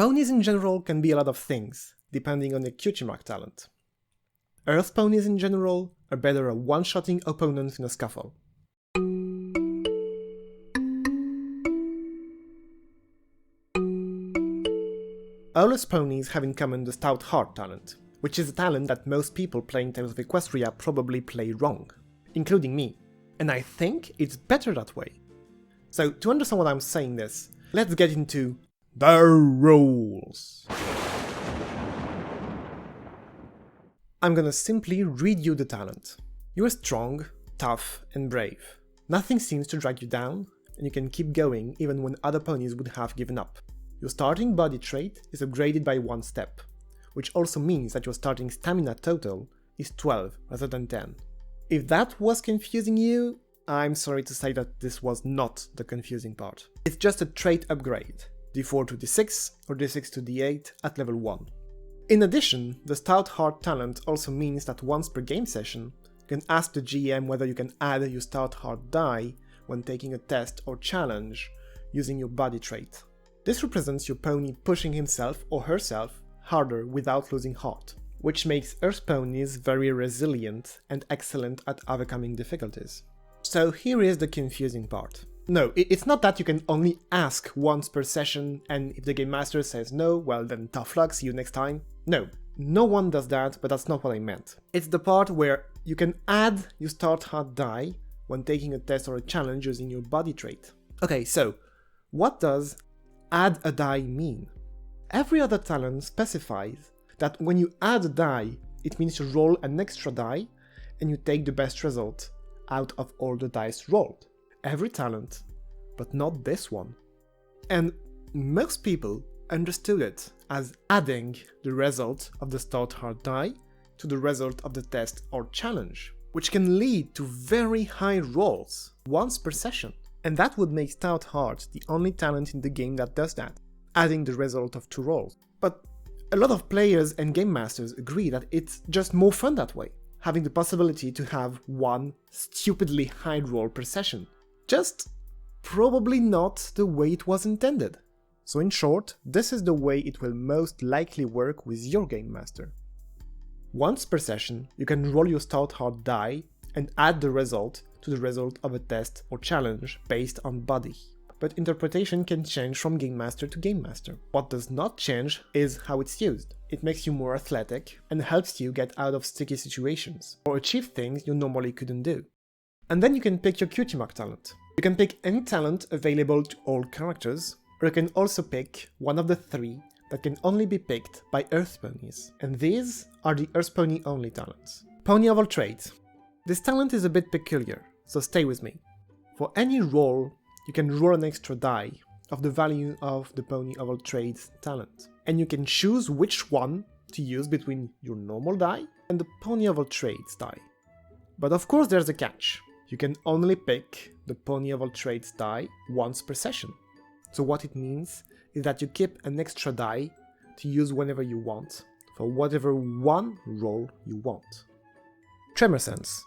Ponies in general can be a lot of things, depending on the cutie mark talent. Earth ponies in general are better at one-shotting opponents in a scuffle. Owless ponies have in common the Stout Heart talent, which is a talent that most people playing Tails of Equestria probably play wrong, including me, and I think it's better that way. So to understand what I'm saying this, let's get into the rules. I'm gonna simply read you the talent. You are strong, tough, and brave. Nothing seems to drag you down, and you can keep going even when other ponies would have given up. Your starting body trait is upgraded by 1 step, which also means that your starting stamina total is 12 rather than 10. If that was confusing you, I'm sorry to say that this was not the confusing part. It's just a trait upgrade, D4 to D6 or D6 to D8 at level 1. In addition, the Stout Heart talent also means that once per game session, you can ask the GM whether you can add your Stout Heart die when taking a test or challenge using your body trait. This represents your pony pushing himself or herself harder without losing heart, which makes Earth ponies very resilient and excellent at overcoming difficulties. So here is the confusing part. No, it's not that you can only ask once per session, and if the Game Master says no, well then tough luck, see you next time. No, no one does that, but that's not what I meant. It's the part where you can add your Stout Heart die when taking a test or a challenge using your body trait. Okay, so what does add a die mean? Every other talent specifies that when you add a die, it means you roll an extra die and you take the best result out of all the dice rolled. Every talent, but not this one. And most people understood it as adding the result of the Stout Heart die to the result of the test or challenge, which can lead to very high rolls once per session. And that would make Stout Heart the only talent in the game that does that, adding the result of 2 rolls. But a lot of players and game masters agree that it's just more fun that way, having the possibility to have one stupidly high roll per session. Just probably not the way it was intended. So in short, this is the way it will most likely work with your game master. Once per session, you can roll your Stout Heart die and add the result to the result of a test or challenge based on body. But interpretation can change from game master to game master. What does not change is how it's used. It makes you more athletic and helps you get out of sticky situations or achieve things you normally couldn't do. And then you can pick your cutie mark talent. You can pick any talent available to all characters, or you can also pick one of the 3 that can only be picked by Earth ponies. And these are the Earth pony only talents. Pony of all trades. This talent is a bit peculiar, so stay with me. For any roll, you can roll an extra die of the value of the Pony of all trades talent. And you can choose which one to use between your normal die and the Pony of all trades die. But of course there's a catch. You can only pick the Pony of all trades die once per session. So what it means is that you keep an extra die to use whenever you want, for whatever one roll you want. Tremor sense.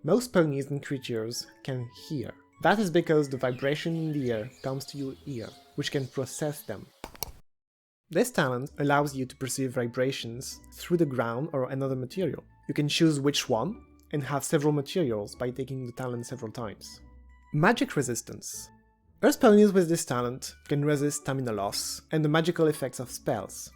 Most ponies and creatures can hear. That is because the vibration in the air comes to your ear, which can process them. This talent allows you to perceive vibrations through the ground or another material. You can choose which one, and have several materials by taking the talent several times. Magic resistance. Earth ponies with this talent can resist stamina loss and the magical effects of spells.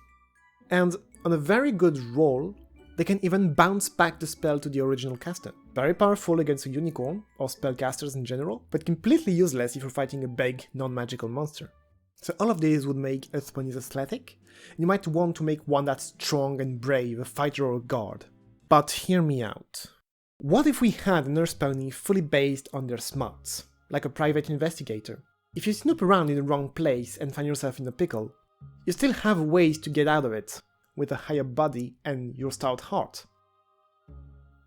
And on a very good roll, they can even bounce back the spell to the original caster. Very powerful against a unicorn, or spellcasters in general, but completely useless if you're fighting a big, non-magical monster. So all of these would make Earth ponies athletic, and you might want to make one that's strong and brave, a fighter or a guard. But hear me out. What if we had an Earth pony fully based on their smarts, like a private investigator? If you snoop around in the wrong place and find yourself in a pickle, you still have ways to get out of it, with a higher body and your Stout Heart.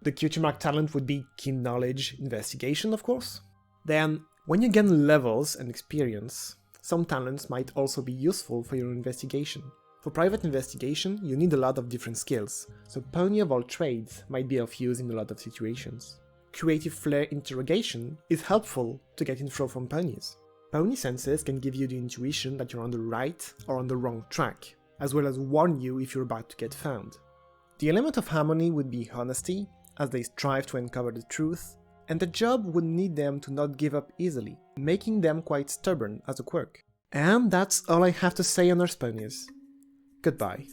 The cutie mark talent would be keen knowledge, investigation of course. Then, when you gain levels and experience, some talents might also be useful for your investigation. For private investigation, you need a lot of different skills, so Pony of all trades might be of use in a lot of situations. Creative flair interrogation is helpful to get info from ponies. Pony senses can give you the intuition that you're on the right or on the wrong track, as well as warn you if you're about to get found. The element of harmony would be honesty, as they strive to uncover the truth, and the job would need them to not give up easily, making them quite stubborn as a quirk. And that's all I have to say on our ponies. Goodbye.